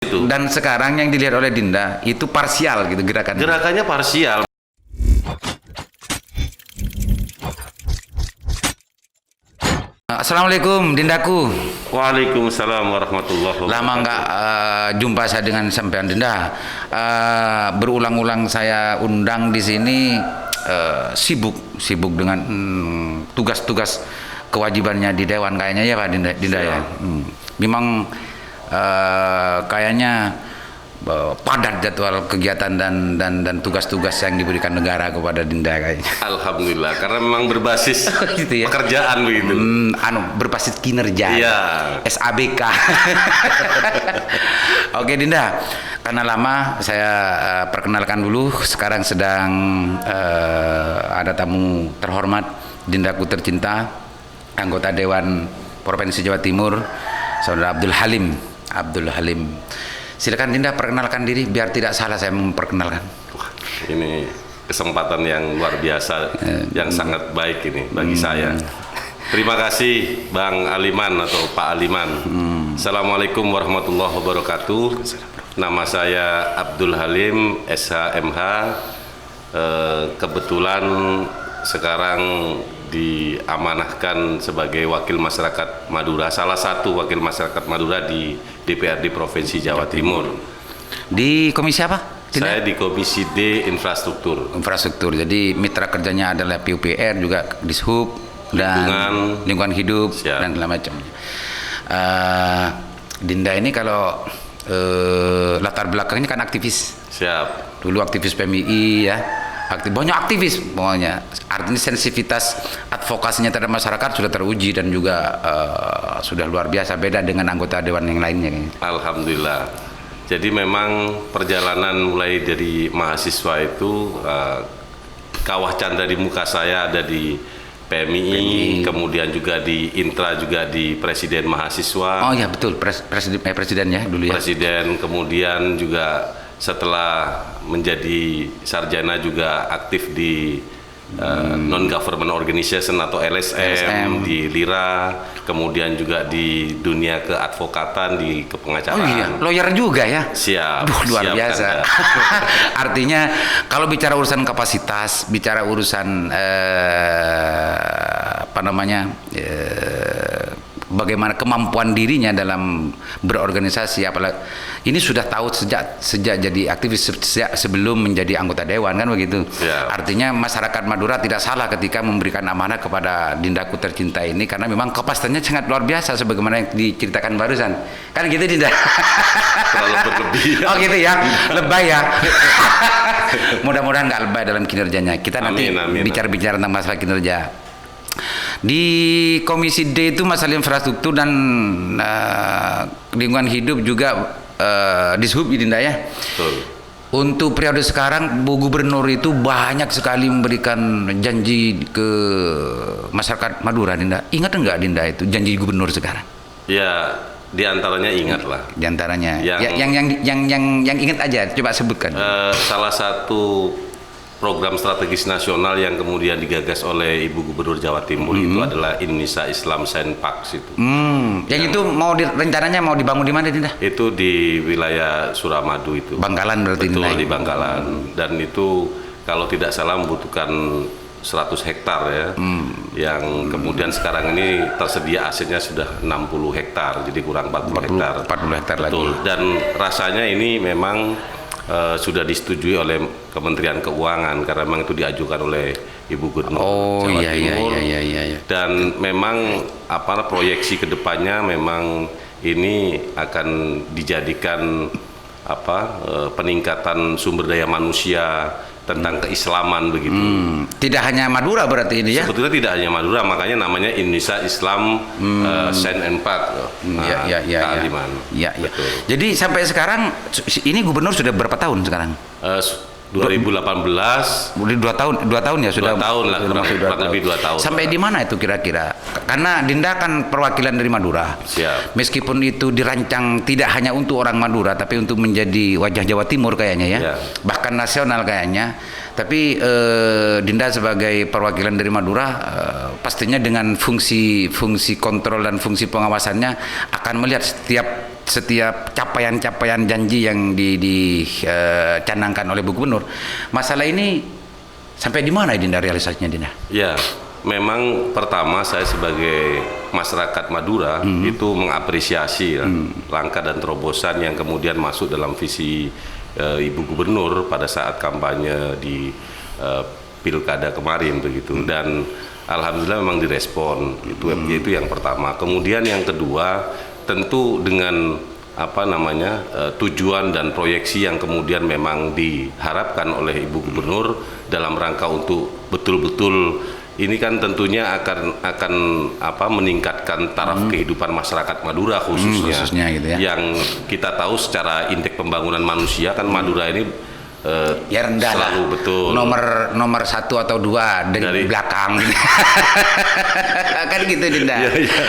itu. Dan sekarang yang dilihat oleh Dinda itu parsial gitu gerakannya. Gerakannya parsial. Assalamualaikum Dindaku. Waalaikumsalam warahmatullahi wabarakatuh. Lama nggak jumpa saya dengan sampean Dinda. Berulang-ulang saya undang di sini, sibuk dengan tugas-tugas kewajibannya di Dewan kayaknya ya Pak Dinda ya. Memang kayaknya padat jadwal kegiatan dan tugas-tugas yang diberikan negara kepada Dinda kayaknya. Alhamdulillah, karena memang berbasis Gitu ya. pekerjaan begitu. Berbasis kinerja. Iya. SABK. Oke Dinda, karena lama saya perkenalkan dulu. Sekarang sedang ada tamu terhormat, Dindaku tercinta, anggota Dewan Provinsi Jawa Timur, Saudara Abdul Halim. Silakan Dinda perkenalkan diri biar tidak salah saya memperkenalkan. Wah, ini kesempatan yang luar biasa, yang sangat baik ini bagi saya. Terima kasih Bang Aliman atau Pak Aliman. Assalamualaikum warahmatullahi wabarakatuh. Nama saya Abdul Halim, SHMH. Kebetulan sekarang diamanahkan sebagai wakil masyarakat Madura, salah satu wakil masyarakat Madura di DPRD Provinsi Jawa Timur. Di komisi apa? Dinda? Saya di Komisi D Infrastruktur. Infrastruktur. Jadi mitra kerjanya adalah PUPR, juga Dishub dan lingkungan hidup. Siap. Dan segala macamnya. Dinda ini kalau latar belakangnya kan aktivis. Siap. Dulu aktivis PMII ya. Banyak aktivis pokoknya. Artinya sensitivitas advokasinya terhadap masyarakat sudah teruji dan juga sudah luar biasa, beda dengan anggota dewan yang lainnya. Alhamdulillah. Jadi memang perjalanan mulai dari mahasiswa itu kawah canda di muka saya ada di PMII, kemudian juga di Intra, juga di Presiden Mahasiswa. Oh ya betul, presiden ya dulu ya. Presiden, kemudian juga setelah menjadi sarjana juga aktif di non-government organization atau LSM, di LIRA, kemudian juga di dunia keadvokatan, di kepengacaraan. Oh iya, lawyer juga ya. Siap. Luar siap, biasa. Kanda. Artinya kalau bicara urusan kapasitas, bicara urusan bagaimana kemampuan dirinya dalam berorganisasi, apalagi ini sudah tahu sejak jadi aktivis, sejak sebelum menjadi anggota dewan kan begitu. Ya. Artinya masyarakat Madura tidak salah ketika memberikan amanah kepada Dindaku tercinta ini, karena memang kapasitasnya sangat luar biasa sebagaimana yang diceritakan barusan. Kan gitu Dinda. Terlalu berlebih. Oh gitu ya, lebay ya. Mudah-mudahan nggak lebay dalam kinerjanya. Kita nanti bicara-bicara tentang masalah kinerja. Di Komisi D itu masalah infrastruktur dan lingkungan hidup juga Dishub Dinda ya. Betul. Untuk periode sekarang Bu Gubernur itu banyak sekali memberikan janji ke masyarakat Madura Dinda. Ingat enggak Dinda itu janji Gubernur sekarang? Ya, diantaranya ingat lah. Diantaranya yang ingat aja, coba sebutkan. Salah satu program strategis nasional yang kemudian digagas oleh Ibu Gubernur Jawa Timur itu adalah Indonesia Islam Science Park itu. Yang itu rencananya mau dibangun di mana Dinda? Itu di wilayah Suramadu itu. Bangkalan berarti. Betul, di Bangkalan. Dan itu kalau tidak salah membutuhkan 100 hektar ya. Yang kemudian sekarang ini tersedia asetnya sudah 60 hektar, jadi kurang 40 hektar. 40 hektar Betul. lagi. Dan rasanya ini memang sudah disetujui oleh Kementerian Keuangan karena memang itu diajukan oleh Ibu Gubernur Jawa Timur. Dan memang proyeksi kedepannya memang ini akan dijadikan peningkatan sumber daya manusia tentang keislaman begitu. Tidak hanya Madura berarti ini ya? Sebetulnya tidak hanya Madura, makanya namanya Indonesia Islam Science and Park. Ya. Jadi sampai sekarang ini Gubernur sudah berapa tahun sekarang? 2018. Udah 2 tahun ya sudah. 2 tahun lah, kurang lebih 2 tahun. Sampai di mana itu kira-kira? Karena Dinda kan perwakilan dari Madura. Siap. Meskipun itu dirancang tidak hanya untuk orang Madura, tapi untuk menjadi wajah Jawa Timur kayaknya ya. Bahkan nasional kayaknya. Tapi Dinda sebagai perwakilan dari Madura pastinya dengan fungsi kontrol dan fungsi pengawasannya akan melihat setiap setiap capaian-capaian janji yang dicanangkan oleh Bu Gubernur, masalah ini sampai di mana Dinda realisasinya, Dinda? Ya, memang pertama saya sebagai masyarakat Madura itu mengapresiasi langkah dan terobosan yang kemudian masuk dalam visi Ibu Gubernur pada saat kampanye di pilkada kemarin begitu, dan alhamdulillah memang direspon. Itu yang pertama. Kemudian yang kedua, tentu dengan tujuan dan proyeksi yang kemudian memang diharapkan oleh Ibu Gubernur dalam rangka untuk betul-betul ini kan tentunya akan meningkatkan taraf kehidupan masyarakat Madura khususnya gitu ya. Yang kita tahu secara indeks pembangunan manusia kan Madura ini ya rendah selalu lah. Betul. Nomor 1 atau 2 dari belakang kan gitu, Dinda.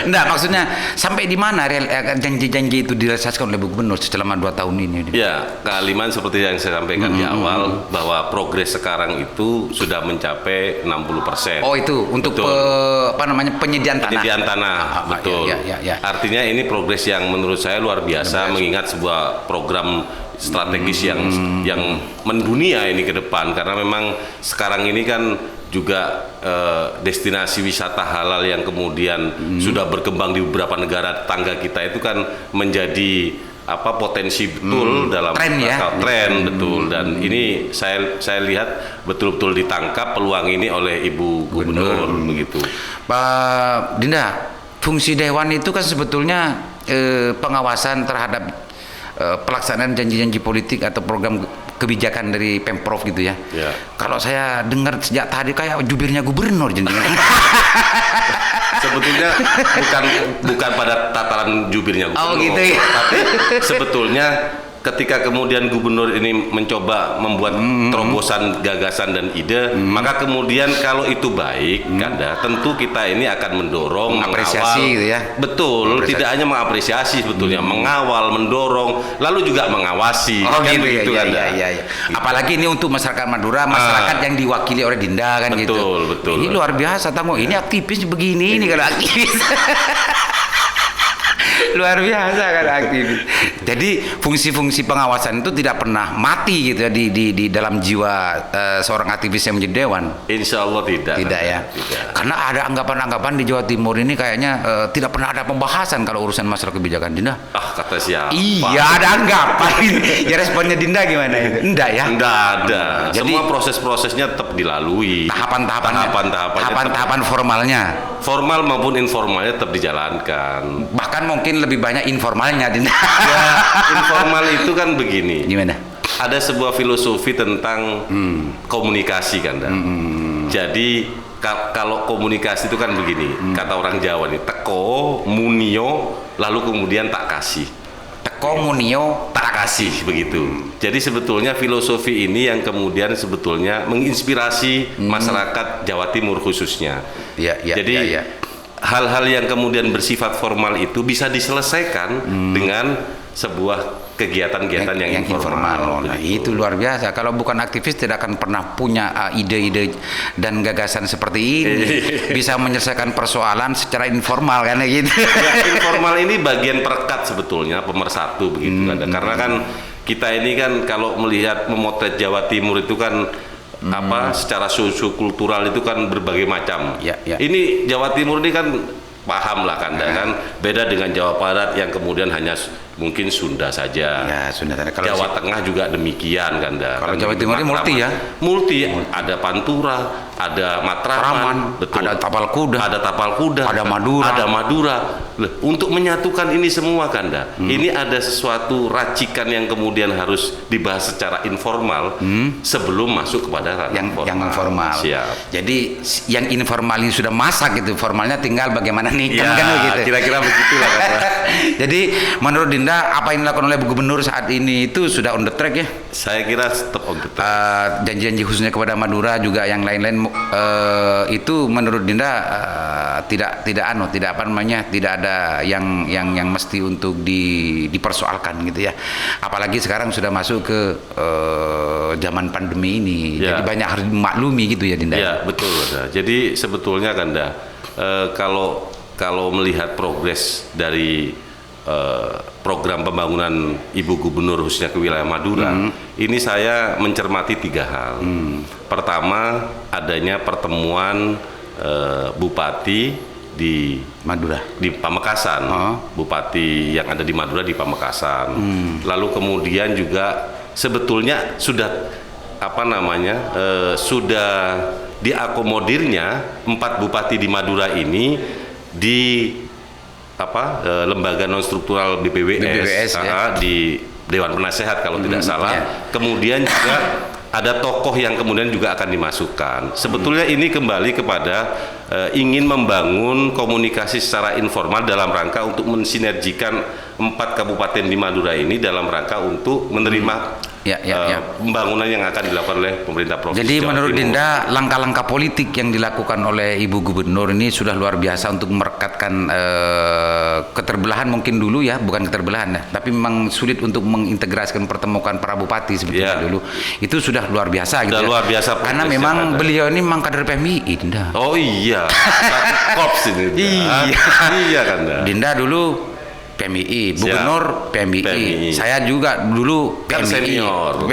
Enggak, maksudnya sampai di mana janji-janji itu dirasakan oleh Bu Gubernur selama 2 tahun ini, Dinda? Ya, Kaliman seperti yang saya sampaikan di awal bahwa progres sekarang itu sudah mencapai 60%. Oh, itu untuk penyediaan tanah. Penyediaan tanah, betul. Ya. Artinya ini progres yang menurut saya luar biasa mengingat sebuah program strategis yang mendunia ini ke depan, karena memang sekarang ini kan juga destinasi wisata halal yang kemudian sudah berkembang di beberapa negara tetangga kita itu kan menjadi potensi betul dalam tren betul, dan ini saya lihat betul-betul ditangkap peluang ini oleh Ibu Gubernur begitu. Pak Dinda, fungsi dewan itu kan sebetulnya pengawasan terhadap pelaksanaan janji-janji politik atau program kebijakan dari Pemprov gitu ya. Kalau saya dengar sejak tadi kayak jubirnya gubernur jenengan. Sebetulnya bukan pada tataran jubirnya gubernur. Oh gitu ya. Tapi sebetulnya ketika kemudian gubernur ini mencoba membuat terobosan gagasan dan ide, maka kemudian kalau itu baik, tentu kita ini akan mendorong, mengapresiasi gitu ya. Betul, tidak hanya mengapresiasi sebetulnya, mengawal, mendorong, lalu juga mengawasi. Oh gitu ya. Apalagi ini untuk masyarakat Madura, masyarakat yang diwakili oleh Dinda kan gitu. Betul. Ini luar biasa, tamu. Ini aktivis begini ini kalau aktivis. Luar biasa kan aktivis. Jadi fungsi-fungsi pengawasan itu tidak pernah mati gitu ya di dalam jiwa seorang aktivis yang menjadi dewan. Insya Allah tidak. Tidak ya. Tidak. Karena ada anggapan-anggapan di Jawa Timur ini kayaknya tidak pernah ada pembahasan kalau urusan masalah kebijakan, Dinda. Kata siapa? Iya, ada anggapan. Ya responnya Dinda gimana itu? Enggak ya? Enggak ada. Jadi, semua proses-prosesnya tetap dilalui. Tahapan formalnya. Formal maupun informalnya tetap dijalankan. Bahkan mungkin lebih banyak informalnya, Dinda. Ya, informal itu kan begini. Gimana? Ada sebuah filosofi tentang komunikasi kan, Jadi kalau komunikasi itu kan begini, kata orang Jawa nih, teko, munio, lalu kemudian tak kasih. Teko, munio, tak kasih, begitu. Jadi sebetulnya filosofi ini yang kemudian sebetulnya menginspirasi masyarakat Jawa Timur khususnya. Jadi hal-hal yang kemudian bersifat formal itu bisa diselesaikan dengan sebuah kegiatan-kegiatan yang informal. Nah, itu luar biasa. Kalau bukan aktivis tidak akan pernah punya ide-ide dan gagasan seperti ini. Bisa menyelesaikan persoalan secara informal kan gitu. Ya, informal ini bagian perekat sebetulnya, pemersatu begitu kan. Karena kan kita ini kan kalau melihat memotret Jawa Timur itu kan secara sosiokultural itu kan berbagai macam. Ini Jawa Timur ini kan paham lah kan, beda dengan Jawa Barat yang kemudian hanya mungkin Sunda saja. Ya, Sunda. Kalau Jawa Tengah juga demikian kan. Kalau Jawa Timur ini multi ya. Multi, ada Pantura, ada Matraman, betul. Ada Tapal Kuda, ada Madura. Untuk menyatukan ini semua kan, ini ada sesuatu racikan yang kemudian harus dibahas secara informal sebelum masuk kepada yang formal. Siap. Jadi yang informal ini sudah masak gitu, formalnya tinggal bagaimana nih kan gitu. Kira-kira begitulah kan. Jadi menurut Dinda apa yang dilakukan oleh Bu Gubernur saat ini itu sudah on the track ya? Saya kira tetap on the track. Janji-janji khususnya kepada Madura juga yang lain-lain itu menurut Dinda tidak ada yang mesti untuk dipersoalkan gitu ya. Apalagi sekarang sudah masuk ke zaman pandemi ini. Jadi banyak harus maklumi gitu ya, Dinda. Ya, betul. Jadi sebetulnya kan kalau melihat progres dari program pembangunan Ibu Gubernur khususnya ke wilayah Madura, ini saya mencermati 3 hal. Pertama, adanya pertemuan Bupati di Madura, di Pamekasan, Bupati yang ada di Madura di Pamekasan. Lalu kemudian juga sebetulnya sudah sudah diakomodirnya 4 bupati di Madura ini di lembaga non struktural BPWS ya, di Dewan Penasehat kalau tidak salah. Kemudian juga ada tokoh yang kemudian juga akan dimasukkan. Sebetulnya ini kembali kepada ingin membangun komunikasi secara informal dalam rangka untuk mensinergikan 4 kabupaten di Madura ini dalam rangka untuk menerima pembangunan yang akan dilakukan oleh pemerintah provinsi. Jadi menurut Dinda, langkah-langkah politik yang dilakukan oleh Ibu Gubernur ini sudah luar biasa untuk merekatkan keterbelahan mungkin dulu ya, bukan keterbelahan ya, tapi memang sulit untuk mengintegrasikan pertemuan para bupati sebetulnya dulu. Itu sudah luar biasa gitu. Luar biasa. Karena memang beliau ini memang kader PMI, Dinda. Oh iya. Korps ini. Iya kan. Dinda dulu PMI, Gubernur PMI. Saya juga dulu PMI. Kan senior.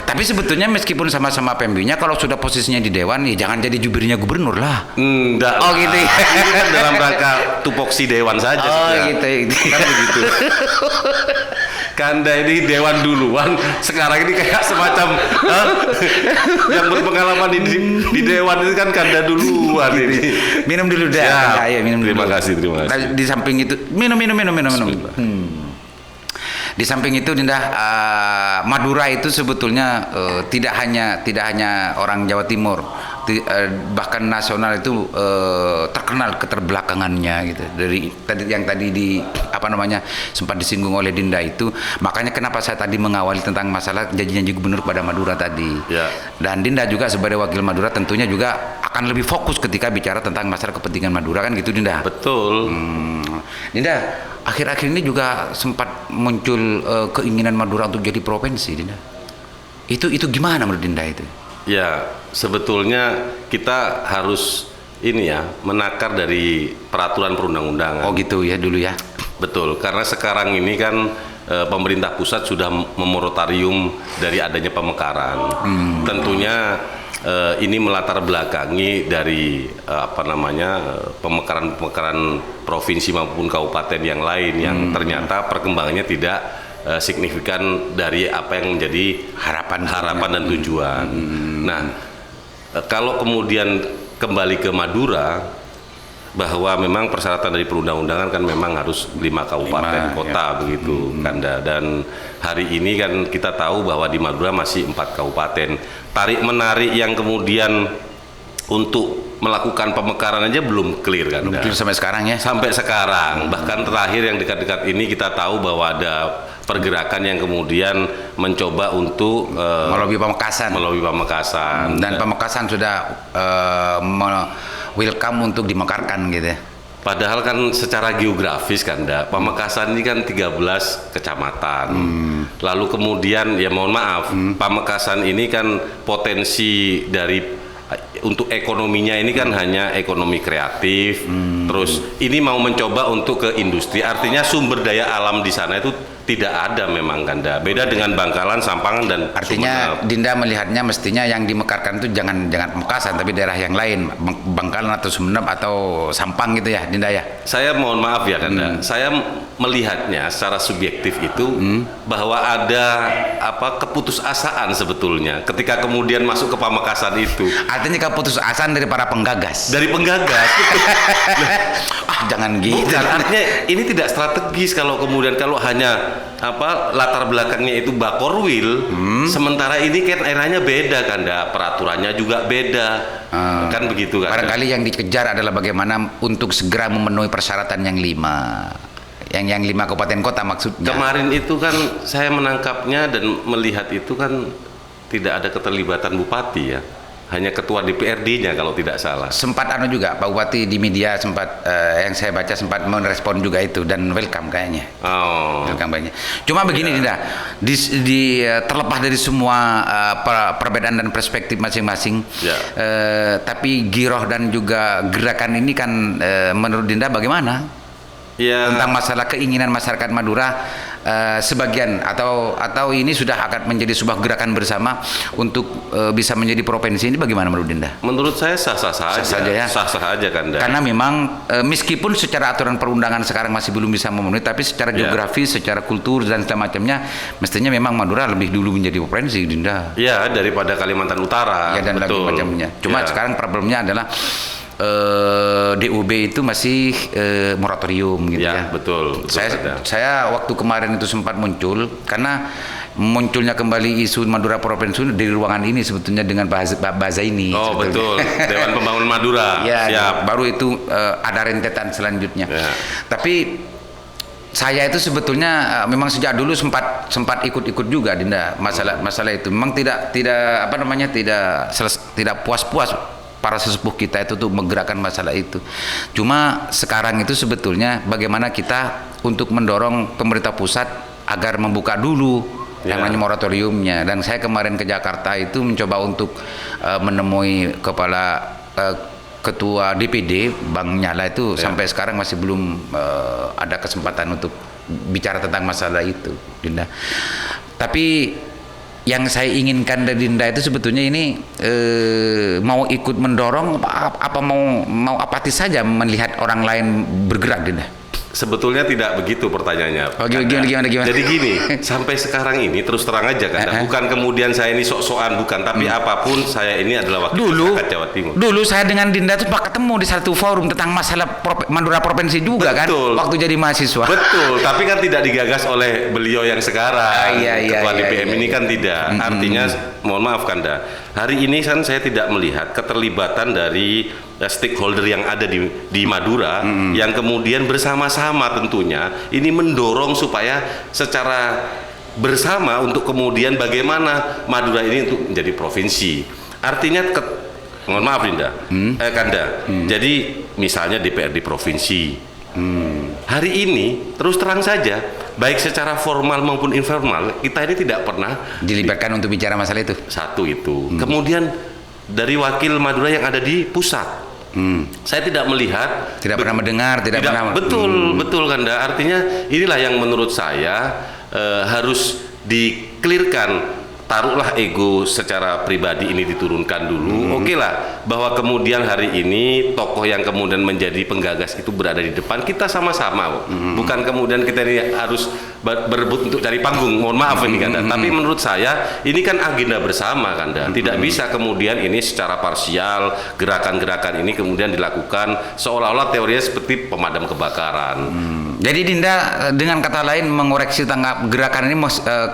Tapi sebetulnya meskipun sama-sama PMI-nya, kalau sudah posisinya di dewan, ya jangan jadi jubirnya gubernur lah. Enggak. Oh gitu. Ini kan dalam rangka tupoksi dewan saja. Oh gitu. Kan begitu. Kanda ini dewan duluan, sekarang ini kayak semacam yang berpengalaman di dewan itu kan Kanda duluan ini. Minum dulu dah. Ya, minum dulu. Terima kasih. Di samping itu minum. Di samping itu Dinda, Madura itu sebetulnya tidak hanya orang Jawa Timur, bahkan nasional itu terkenal keterbelakangannya gitu. Dari tadi sempat disinggung oleh Dinda itu, makanya kenapa saya tadi mengawali tentang masalah janji gubernur pada Madura tadi. Ya. Dan Dinda juga sebagai wakil Madura tentunya juga akan lebih fokus ketika bicara tentang masalah kepentingan Madura kan gitu Dinda. Betul. Dinda, akhir-akhir ini juga sempat muncul keinginan Madura untuk jadi provinsi, Dinda. Itu gimana menurut Dinda itu? Ya, sebetulnya kita harus menakar dari peraturan perundang-undangan. Oh gitu ya dulu ya. Betul, karena sekarang ini kan pemerintah pusat sudah memoratorium dari adanya pemekaran. Tentunya ini melatar belakangi dari pemekaran provinsi maupun kabupaten yang lain yang ternyata perkembangannya tidak signifikan dari apa yang menjadi harapan dan tujuan. Nah, kalau kemudian kembali ke Madura, bahwa memang persyaratan dari perundang-undangan kan memang harus 5 kabupaten kota begitu Kanda, dan hari ini kan kita tahu bahwa di Madura masih 4 kabupaten. Tarik menarik yang kemudian untuk melakukan pemekaran aja belum clear kan? Belum clear sampai sekarang ya? Sampai sekarang, bahkan terakhir yang dekat-dekat ini kita tahu bahwa ada pergerakan yang kemudian mencoba untuk melobi Pamekasan. Dan Pamekasan sudah welcome untuk dimekarkan gitu ya. Padahal kan secara geografis kan, Pamekasan ini kan 13 kecamatan. Lalu kemudian ya mohon maaf, Pamekasan ini kan potensi dari untuk ekonominya ini kan hanya ekonomi kreatif. Terus ini mau mencoba untuk ke industri, artinya sumber daya alam di sana itu tidak ada memang Kanda. Beda dengan Bangkalan, Sampangan dan artinya Sumeneb. Dinda melihatnya mestinya yang dimekarkan itu jangan Pamekasan tapi daerah yang lain, Bangkalan atau Sumeneb atau Sampang gitu ya Dinda ya. Saya mohon maaf ya Kanda. Saya melihatnya secara subjektif itu bahwa ada keputusasaan sebetulnya ketika kemudian masuk ke Pamekasan itu. Artinya keputusasaan dari para penggagas. Dari penggagas. Jangan gitu. Bukan, artinya ini tidak strategis kalau kemudian hanya latar belakangnya itu Bakorwil, sementara ini kan eranya beda Kanda, peraturannya juga beda. Kan begitu kan. Barangkali yang dikejar adalah bagaimana untuk segera memenuhi persyaratan yang 5. Yang 5 kabupaten kota maksudnya. Kemarin itu kan saya menangkapnya dan melihat itu kan tidak ada keterlibatan bupati ya. Hanya ketua DPRD-nya kalau tidak salah. Sempat juga Pak Bupati di media sempat yang saya baca sempat merespon juga itu dan welcome kayaknya. Welcome kayaknya. Cuma begini Dinda, terlepas dari semua perbedaan dan perspektif masing-masing, ya. tapi giroh dan juga gerakan ini kan menurut Dinda bagaimana? Ya. Tentang masalah keinginan masyarakat Madura sebagian atau ini sudah akan menjadi sebuah gerakan bersama untuk bisa menjadi provinsi ini, bagaimana menurut Dinda? Menurut saya sah-sah saja. Sah-sah ya. Sah-sah aja kan. Karena memang meskipun secara aturan perundangan sekarang masih belum bisa memenuhi, tapi secara geografis, secara kultur dan segala macamnya, mestinya memang Madura lebih dulu menjadi provinsi, Dinda. Ya, daripada Kalimantan Utara. Ya, dan lagi macamnya. Cuma sekarang problemnya adalah DUB itu masih moratorium gitu ya. Betul. Saya waktu kemarin itu sempat muncul karena munculnya kembali isu Madura Provinsi dari ruangan ini sebetulnya dengan bahasa ini. Oh sebetulnya. Betul. Dewan Pembangunan Madura. Ya, siap. Baru itu ada rentetan selanjutnya. Ya. Tapi saya itu sebetulnya memang sejak dulu sempat ikut-ikut juga, Dinda, masalah itu. Memang tidak puas-puas para sesepuh kita itu tuh menggerakkan masalah itu. Cuma sekarang itu sebetulnya bagaimana kita untuk mendorong pemerintah pusat agar membuka dulu yang namanya moratoriumnya. Dan saya kemarin ke Jakarta itu mencoba untuk menemui ketua DPD Bang Nyala itu, sampai sekarang masih belum ada kesempatan untuk bicara tentang masalah itu, Dinda. Tapi yang saya inginkan dari Dinda itu sebetulnya ini mau ikut mendorong apa mau apatis saja melihat orang lain bergerak, Dinda? Sebetulnya tidak begitu pertanyaannya. Oh, gimana? Jadi gini, sampai sekarang ini terus terang aja kan, bukan kemudian saya ini sok-sokan, bukan, tapi apapun saya ini adalah wakil masyarakat Jawa Timur. Dulu saya dengan Dinda tuh ketemu di satu forum tentang masalah Madura Provinsi juga. Betul. Kan, waktu jadi mahasiswa. Betul, tapi kan tidak digagas oleh beliau yang sekarang. Ketua DPM ini kan tidak. Artinya, mohon maaf Kanda, hari ini kan saya tidak melihat keterlibatan dari stakeholder yang ada di Madura yang kemudian bersama-sama tentunya ini mendorong supaya secara bersama untuk kemudian bagaimana Madura ini untuk menjadi provinsi. Artinya mohon maaf Dinda, Kanda. Jadi misalnya DPRD provinsi hari ini terus terang saja, baik secara formal maupun informal, kita ini tidak pernah dilibatkan untuk bicara masalah itu. Satu itu. Kemudian dari wakil Madura yang ada di pusat, saya tidak melihat, tidak pernah mendengar, tidak pernah. Betul Kanda. Artinya inilah yang menurut saya harus dikelirkan. Taruhlah ego secara pribadi ini diturunkan dulu. Oke lah, bahwa kemudian hari ini tokoh yang kemudian menjadi penggagas itu berada di depan, kita sama-sama, bukan kemudian kita ini harus berebut untuk cari panggung. Mohon maaf ini Kanda, tapi menurut saya ini kan agenda bersama Kanda. Tidak bisa kemudian ini secara parsial, gerakan-gerakan ini kemudian dilakukan seolah-olah teorinya seperti pemadam kebakaran. Jadi Dinda dengan kata lain mengoreksi tanggap gerakan ini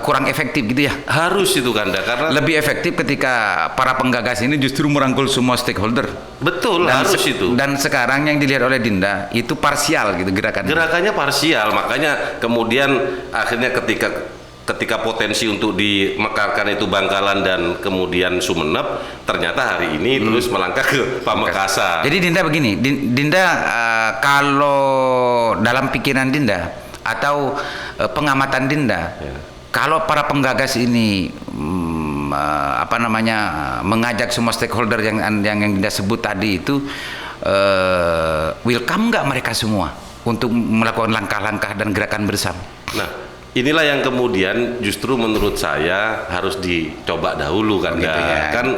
kurang efektif gitu ya? Harus itu Kanda, karena lebih efektif ketika para penggagas ini justru merangkul semua stakeholder. Betul, harus itu. Dan sekarang yang dilihat oleh Dinda itu parsial gitu gerakannya parsial, makanya kemudian akhirnya ketika potensi untuk dimekarkan itu Bangkalan dan kemudian Sumeneb, ternyata hari ini terus melangkah ke Pamekasan. Jadi Dinda begini, Dinda kalau dalam pikiran Dinda atau pengamatan Dinda, kalau para penggagas ini mengajak semua stakeholder yang Dinda sebut tadi itu, welcome nggak mereka semua untuk melakukan langkah-langkah dan gerakan bersama? Nah, inilah yang kemudian justru menurut saya harus dicoba dahulu kan, kan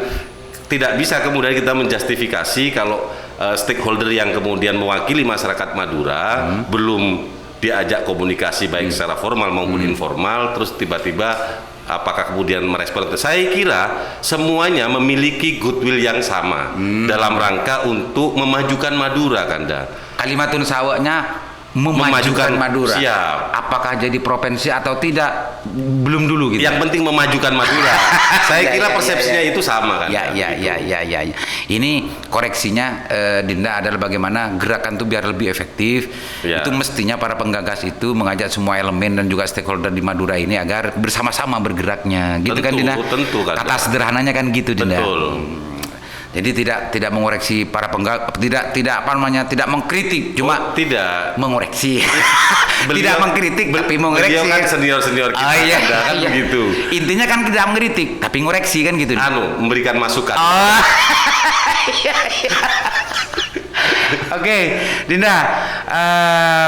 tidak bisa kemudian kita menjustifikasi kalau stakeholder yang kemudian mewakili masyarakat Madura belum diajak komunikasi baik secara formal maupun informal, terus tiba-tiba apakah kemudian merespon. Saya kira semuanya memiliki goodwill yang sama dalam rangka untuk memajukan Madura, Kanda. Kalimatun sawahnya memajukan Madura. Siap. Apakah jadi provinsi atau tidak belum dulu gitu. Yang penting memajukan Madura. Saya kira persepsinya itu sama kan. Ya. Ini koreksinya Dinda adalah bagaimana gerakan itu biar lebih efektif. Itu mestinya para penggagas itu mengajak semua elemen dan juga stakeholder di Madura ini agar bersama-sama bergeraknya. Gitu kan Dinda? Tentu kan. Kata sederhananya kan gitu Dinda. Betul. Jadi tidak mengoreksi para penggagas, tidak mengkritik, cuma tidak mengoreksi. Tidak mengkritik tapi mengoreksi. Beliau kan senior kita, kan begitu. Intinya kan tidak mengkritik tapi ngoreksi kan gitu. Memberikan masukan. Oke, Dinda,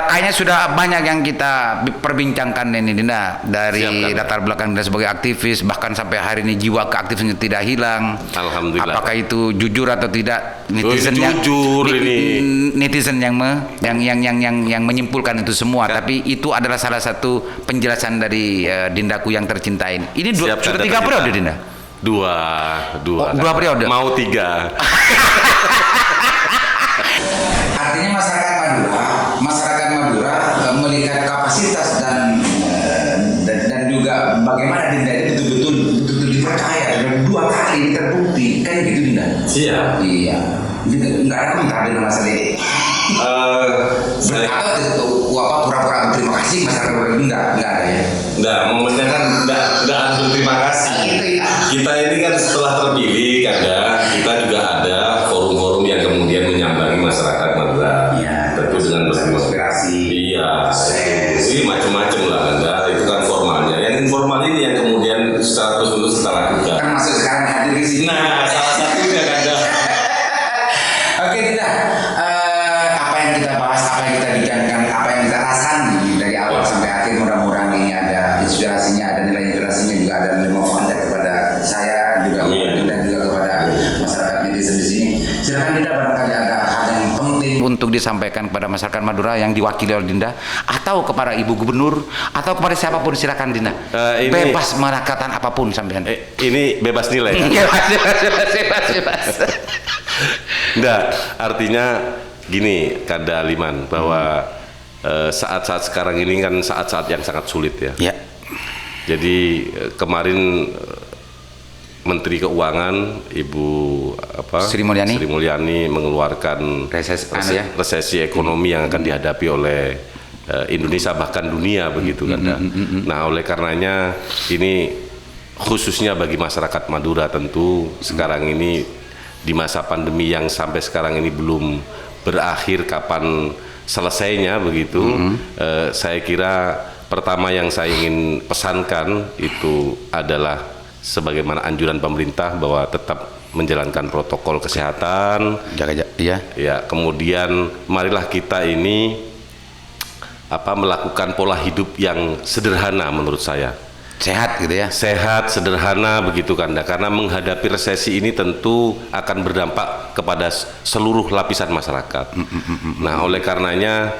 kayaknya sudah banyak yang kita perbincangkan ini, Dinda, dari latar belakang Dinda sebagai aktivis, bahkan sampai hari ini jiwa keaktifisnya tidak hilang. Alhamdulillah. Apakah itu jujur atau tidak? Netizen yang menyimpulkan itu semua, tapi itu adalah salah satu penjelasan dari Dindaku yang tercinta ini. Ini sudah 3 periode, Dinda? Dua periode. Mau 3. Artinya masyarakat Madura melihat kapasitas dan juga bagaimana Dinda itu betul-betul dipercaya, dan 2 kali ini terbukti, kan gitu, Dinda? Iya. Enggak ada komentar dengan masalah ini. Atau pura-pura berterima kasih masyarakat Madura, enggak ada ya? Enggak, momennya kan enggak harus berterima kasih. Kita ini kan setelah terpilih kita juga ada forum-forum yang kemudian menyambangi masyarakat Madura. Iya. Tentu dengan konspirasi. Iya. Ini macam-macam lah, itu kan formalnya. Yang informal ini yang kemudian secara terus-menerus kita lakukan. Kan masuk sekarang hadir di sini. Nah, salah satunya Kanda. Oke, Dinda. Apa yang kita bahas, apa yang kita bicarakan, apa yang kita rasani dari awal sampai akhir, mudah-mudahan ini ada inspirasinya, ada nilai inspirasinya, juga ada nilai manfaatnya kepada saya juga, dan juga kepada masyarakat netizen di sini. Silakan Dinda, barangkali ada hal yang penting untuk disampaikan kepada masyarakat Madura yang diwakili oleh Dinda, atau kepada Ibu Gubernur, atau kepada siapapun. Silakan Dinda. Bebas melakukan apapun sampean. Ini bebas nilai. Bebas. Enggak, artinya gini, Kanda Aliman, bahwa saat-saat sekarang ini kan saat-saat yang sangat sulit ya. Ya. Jadi kemarin Menteri Keuangan Ibu Sri Mulyani mengeluarkan resesi ekonomi yang akan dihadapi oleh Indonesia, bahkan dunia, begitu kan. Nah, oleh karenanya ini khususnya bagi masyarakat Madura, tentu sekarang ini di masa pandemi yang sampai sekarang ini belum berakhir kapan selesainya, begitu. Saya kira pertama yang saya ingin pesankan itu adalah sebagaimana anjuran pemerintah bahwa tetap menjalankan protokol kesehatan. Ya, kemudian marilah kita ini melakukan pola hidup yang sederhana menurut saya. Sehat gitu ya. Sehat, sederhana, begitu Kanda. Karena menghadapi resesi ini tentu akan berdampak kepada seluruh lapisan masyarakat. Nah, oleh karenanya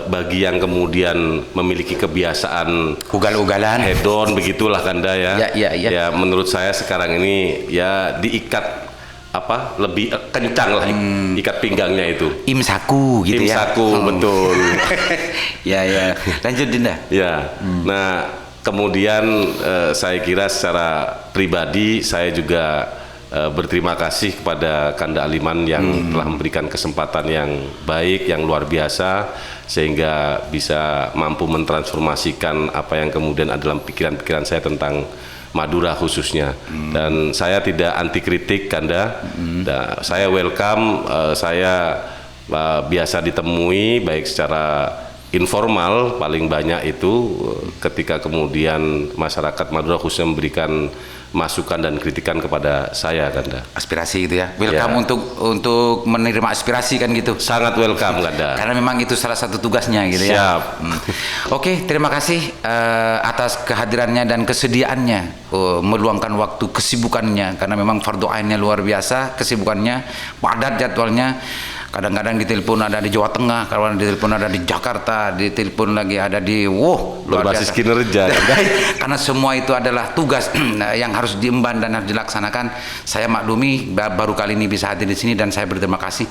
bagi yang kemudian memiliki kebiasaan ugal-ugalan, hedon, begitulah Kanda ya. Ya, menurut saya sekarang ini ya diikat lebih kencang lah ikat pinggangnya itu. Imsaku gitu ya. Imsaku, betul. Ya. Lanjut Dinda. Ya. Nah, kemudian saya kira secara pribadi saya juga berterima kasih kepada Kanda Aliman yang telah memberikan kesempatan yang baik, yang luar biasa, sehingga bisa mampu mentransformasikan apa yang kemudian ada dalam pikiran-pikiran saya tentang Madura khususnya. Dan saya tidak anti kritik, Kanda. Saya welcome, saya biasa ditemui baik secara informal, paling banyak itu ketika kemudian masyarakat Madura khususnya memberikan masukan dan kritikan kepada saya, Kanda. Aspirasi gitu ya. Welcome untuk menerima aspirasi kan gitu. Sangat welcome, Kanda. Karena memang itu salah satu tugasnya gitu ya. Siap. Oke, terima kasih atas kehadirannya dan kesediaannya meluangkan waktu kesibukannya, karena memang fardu ainnya luar biasa kesibukannya, padat jadwalnya. Kadang-kadang ditelepon ada di Jawa Tengah, kadang ditelepon ada di Jakarta, ditelepon lagi ada di berbasis kinerja. Karena semua itu adalah tugas yang harus diemban dan harus dilaksanakan. Saya maklumi baru kali ini bisa hadir di sini dan saya berterima kasih.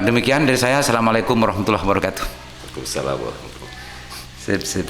Demikian dari saya. Assalamualaikum warahmatullahi wabarakatuh. Waalaikumsalam warahmatullahi wabarakatuh. Sip.